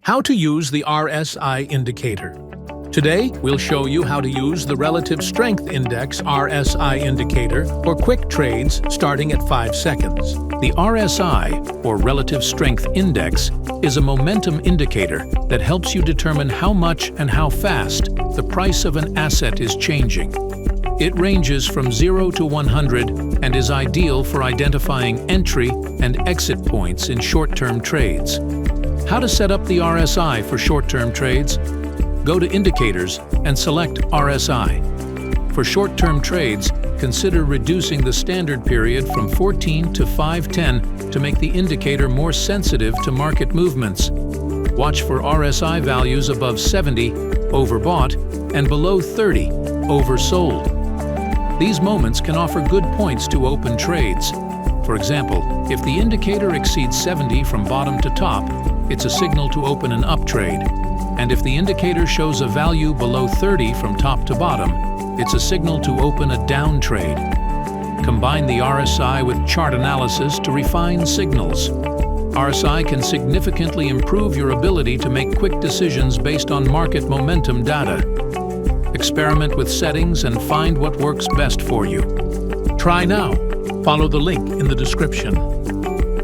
How to use the RSI indicator. Today, we'll show you how to use the Relative Strength Index RSI indicator for quick trades starting at 5 seconds. The RSI, or Relative Strength Index, is a momentum indicator that helps you determine how much and how fast the price of an asset is changing. It ranges from 0 to 100 and is ideal for identifying entry and exit points in short-term trades. How to set up the RSI for short-term trades? Go to Indicators and select RSI. For short-term trades, consider reducing the standard period from 14 to 510 to make the indicator more sensitive to market movements. Watch for RSI values above 70, overbought, and below 30, oversold. These moments can offer good points to open trades. For example, if the indicator exceeds 70 from bottom to top, it's a signal to open an up trade. And if the indicator shows a value below 30 from top to bottom, it's a signal to open a down trade. Combine the RSI with chart analysis to refine signals. RSI can significantly improve your ability to make quick decisions based on market momentum data. Experiment with settings and find what works best for you. Try now. Follow the link in the description.